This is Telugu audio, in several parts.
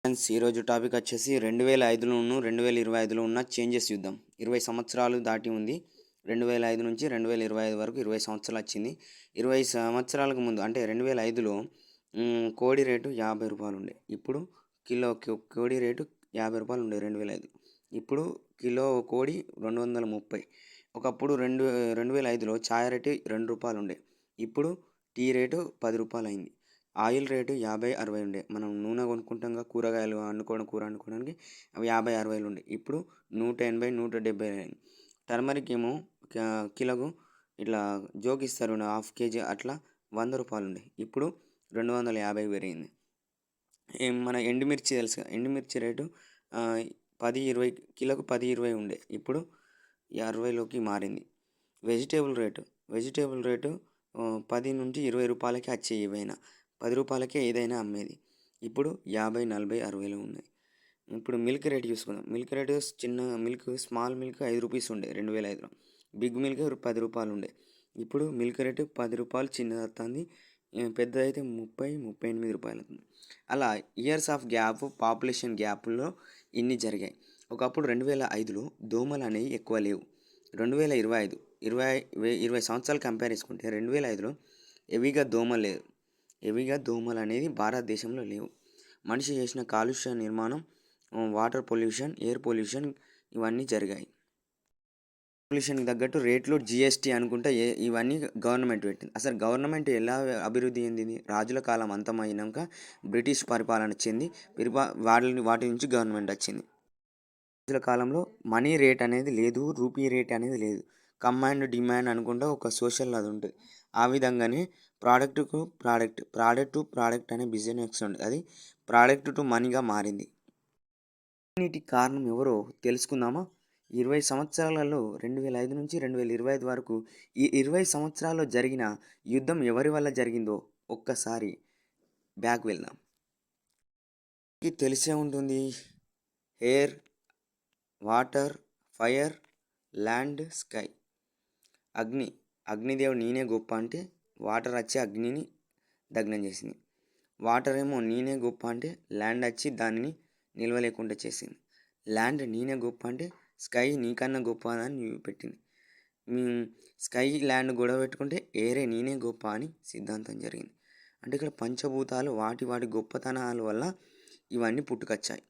ఫ్రెండ్స్, ఈరోజు టాపిక్ వచ్చేసి 2005లోను 2025లో ఉన్న చేంజెస్ చూద్దాం. 20 సంవత్సరాలు దాటి ఉంది. 2005 నుంచి 2025 వరకు 20 సంవత్సరాలు వచ్చింది. 20 సంవత్సరాలకు ముందు అంటే 2005లో కోడి రేటు రూ. 50 ఉండే. ఇప్పుడు కిలో కోడి రేటు రూ. 50 ఉండే 2005. ఇప్పుడు కిలో కోడి 230. ఒకప్పుడు 2005లో ఛాయ్ రేటు రూ. 2 ఉండే. ఇప్పుడు టీ రేటు రూ. 10 అయింది. ఆయిల్ రేటు 50-60 ఉండే. మనం నూనె కొనుక్కుంటాం, కూరగాయలు కూర వండుకోవడానికి అవి 50-60 ఉండే. ఇప్పుడు 180-170 అయింది. టర్మరిక్ ఏమో కిలోకు ఇట్లా జోకిస్తారు, ½ కేజీ అట్లా రూ. 100 ఉండే. ఇప్పుడు 250 పెరిగింది. మన ఎండుమిర్చి తెలుసు, ఎండుమిర్చి రేటు 10-20 కిలోకు 10-20 ఉండే. ఇప్పుడు 60లోకి మారింది. వెజిటేబుల్ రేటు 10 నుంచి 20 రూపాయలకి వచ్చేవి. ఏవైనా 10 రూపాయలకే ఏదైనా అమ్మేది. ఇప్పుడు 50, 40, 60లో ఉన్నాయి. ఇప్పుడు మిల్క్ రేట్ చూసుకుందాం. మిల్క్ రేటు స్మాల్ మిల్క్ రూ. 5 ఉండే 2005లో. బిగ్ మిల్క్ రూ. 10 ఉండే. ఇప్పుడు మిల్క్ రేటు రూ. 10 చిన్నది వస్తుంది, పెద్దదైతే 30-38 రూపాయలు అవుతుంది. అలా ఇయర్స్ ఆఫ్ గ్యాప్, పాపులేషన్ గ్యాప్లో ఇన్ని జరిగాయి. ఒకప్పుడు 2005లో దోమలు అనేవి ఎక్కువ లేవు. 2025 20 సంవత్సరాలు కంపేర్ చేసుకుంటే 2005లో హెవీగా దోమలు అనేది భారతదేశంలో లేవు. మనిషి చేసిన కాలుష్య నిర్మాణం, వాటర్ పొల్యూషన్, ఎయిర్ పొల్యూషన్ ఇవన్నీ జరిగాయి. పొల్యూషన్కి తగ్గట్టు రేట్లు, జిఎస్టీ అనుకుంటా ఇవన్నీ గవర్నమెంట్ పెట్టింది. అసలు గవర్నమెంట్ ఎలా అభివృద్ధి చెందింది? రాజుల కాలం అంతమైనాక బ్రిటిష్ పరిపాలన వచ్చింది. వాటి నుంచి గవర్నమెంట్ వచ్చింది. రాజుల కాలంలో మనీ రేట్ అనేది లేదు, రూపీ రేట్ అనేది లేదు. కమాండ్ డిమాండ్ అనుకుంటా ఒక సోషల్ అది ఉంటుంది. ఆ విధంగానే ప్రోడక్ట్ టు ప్రోడక్ట్ అనే బిజినెస్ ఉంటుంది. అది ప్రోడక్ట్ టు మనీగా మారింది. వీటికి కారణం ఎవరో తెలుసుకుందామా? 20 సంవత్సరాలలో 2005 నుంచి 2025 వరకు ఈ 20 సంవత్సరాల్లో జరిగిన యుద్ధం ఎవరి వల్ల జరిగిందో ఒక్కసారి బ్యాక్ వెళ్దాం. తెలిసే ఉంటుంది. Air, water, fire, land, sky. అగ్నిదేవుడు నేనే గొప్ప అంటే వాటర్ వచ్చి అగ్నిని దగ్నం చేసింది. వాటర్ ఏమో నేనే గొప్ప అంటే ల్యాండ్ వచ్చి దానిని నిలవలేకుండా చేసింది. ల్యాండ్ నేనే గొప్ప అంటే స్కై నీకన్నా గొప్ప అని పెట్టింది. స్కై ల్యాండ్ గొడవ పెట్టుకుంటే ఏరే నేనే గొప్ప అని సిద్ధాంతం జరిగింది. అంటే ఇక్కడ పంచభూతాలు వాటి గొప్పతనాల వల్ల ఇవన్నీ పుట్టుకొచ్చాయి.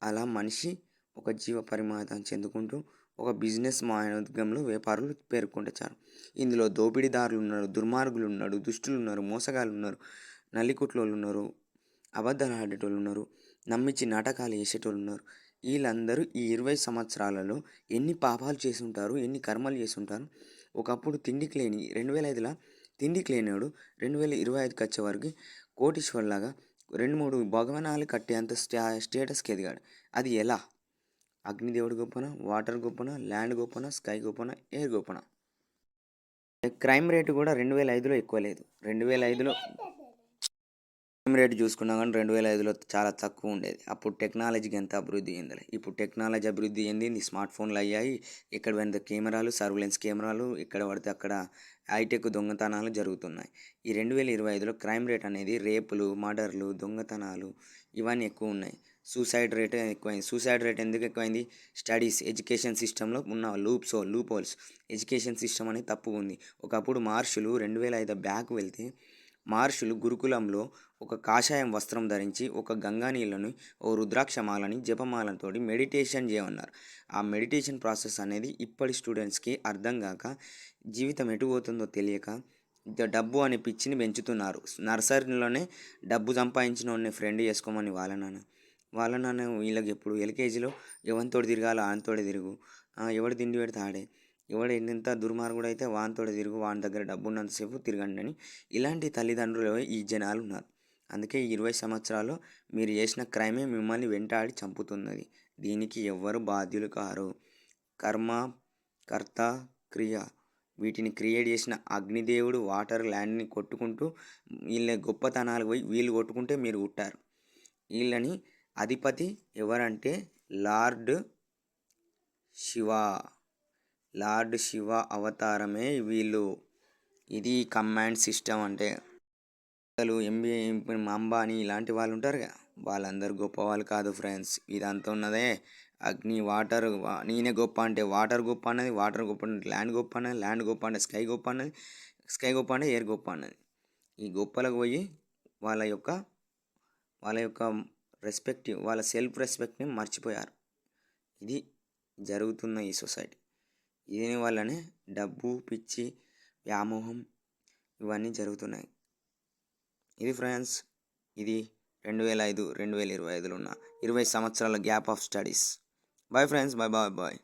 అలా మనిషి ఒక జీవ పరిమాణం చెందుకుంటూ ఒక బిజినెస్ మార్గంలో వ్యాపారులు పేర్కొంటారు. ఇందులో దోపిడీదారులు ఉన్నారు, దుర్మార్గులు ఉన్నారు, దుష్టులు ఉన్నారు, మోసగాళ్ళు ఉన్నారు, నల్లికుట్లోళ్ళు ఉన్నారు, అబద్ధాలు ఆడేటోళ్ళు ఉన్నారు, నమ్మించి నాటకాలు వేసేటోళ్ళు ఉన్నారు. వీళ్ళందరూ ఈ 20 సంవత్సరాలలో ఎన్ని పాపాలు చేసి ఉంటారు, ఎన్ని కర్మలు చేసి ఉంటారు. ఒకప్పుడు తిండికి లేని 2005లో తిండికి లేనివాడు 2025కి వచ్చే వరకు కోటీశ్వర్లాగా 2-3 భవనాలు కట్టేంత స్టేటస్కి ఎదిగాడు. అది ఎలా? అగ్నిదేవుడు గొప్పన, వాటర్ గొప్పన, ల్యాండ్ గొప్పన, స్కై గొప్పన, ఎయిర్ గొప్పన. క్రైమ్ రేటు కూడా 2005లో ఎక్కువ లేదు. 2005లో క్రైమ్ రేటు చూసుకున్నా కానీ 2005లో చాలా తక్కువ ఉండేది. అప్పుడు టెక్నాలజీకి ఎంత అభివృద్ధి చెందలేదు. ఇప్పుడు టెక్నాలజీ అభివృద్ధి చెందింది, స్మార్ట్ ఫోన్లు అయ్యాయి, ఎక్కడ పడితే కెమెరాలు, సర్వేలెన్స్ కెమెరాలు, ఎక్కడ పడితే అక్కడ హైటెక్ దొంగతనాలు జరుగుతున్నాయి. ఈ 2025లో క్రైమ్ రేట్ అనేది రేపులు, మర్డర్లు, దొంగతనాలు ఇవన్నీ ఎక్కువ ఉన్నాయి. సూసైడ్ రేట్ ఎక్కువైంది. సూసైడ్ రేట్ ఎందుకు ఎక్కువైంది? స్టడీస్, ఎడ్యుకేషన్ సిస్టంలో ఉన్న లూప్ హోల్స్. ఎడ్యుకేషన్ సిస్టమ్ అనేది తప్పు ఉంది. ఒకప్పుడు మహర్షులు 2005 బ్యాక్ వెళ్తే మహర్షులు గురుకులంలో ఒక కాషాయం వస్త్రం ధరించి ఒక గంగా నీళ్ళని, ఓ రుద్రాక్షమాలని, జపమాలతో మెడిటేషన్ చేయమన్నారు. ఆ మెడిటేషన్ ప్రాసెస్ అనేది ఇప్పటి స్టూడెంట్స్కి అర్థం కాక, జీవితం ఎటు పోతుందో తెలియక డబ్బు అనే పిచ్చిని పెంచుతున్నారు. నర్సరీలోనే డబ్బు సంపాదించిన ఫ్రెండ్ చేసుకోమని వాళ్ళ నాన్న వీళ్ళకి ఎప్పుడు ఎల్కేజీలో ఎవరితోటి తిరగాలో ఆయనతోడే తిరుగు, ఎవడు తిండి పెడితే ఆడే, ఎవడు ఎంత దుర్మార్గుడు అయితే వానితోడే తిరుగు, వాని దగ్గర డబ్బు ఉన్నంతసేపు తిరగండి అని ఇలాంటి తల్లిదండ్రులు ఈ జనాలు ఉన్నారు. అందుకే ఈ 20 సంవత్సరాలు మీరు చేసిన క్రైమే మిమ్మల్ని వెంటాడి చంపుతున్నది. దీనికి ఎవ్వరు బాధ్యులు కారు. కర్మ, కర్త, క్రియ వీటిని క్రియేట్ చేసిన అగ్నిదేవుడు వాటర్, ల్యాండ్ని కొట్టుకుంటూ వీళ్ళ గొప్పతనాలు పోయి వీళ్ళు కొట్టుకుంటే మీరు పుట్టారు. వీళ్ళని అధిపతి ఎవరంటే లార్డ్ శివ అవతారమే వీళ్ళు. ఇది కమాండ్ సిస్టమ్ అంటే. అసలు ఎంబీఏ అంబానీ ఇలాంటి వాళ్ళు ఉంటారు కదా, వాళ్ళందరూ గొప్ప వాళ్ళు కాదు ఫ్రెండ్స్. ఇదంతా ఉన్నదే అగ్ని, వాటర్. నేనే గొప్ప అంటే వాటర్ గొప్ప అన్నది, వాటర్ గొప్ప అంటే ల్యాండ్ గొప్ప అన్నది, ల్యాండ్ గొప్ప అంటే స్కై గొప్ప అన్నది, స్కై గొప్ప అంటే ఎయిర్ గొప్ప అన్నది. ఈ గొప్పలకు పోయి వాళ్ళ యొక్క వాళ్ళ యొక్క వాళ్ళ సెల్ఫ్ రెస్పెక్ట్ని మర్చిపోయారు. ఇది జరుగుతున్న ఈ సొసైటీ. దీని వల్లనే డబ్బు, పిచ్చి, వ్యామోహం ఇవన్నీ జరుగుతున్నాయి. ఇది ఫ్రెండ్స్, ఇది 2005 2025లో ఉన్న 20 సంవత్సరాల gap of studies. Boy friends, boy boy bye.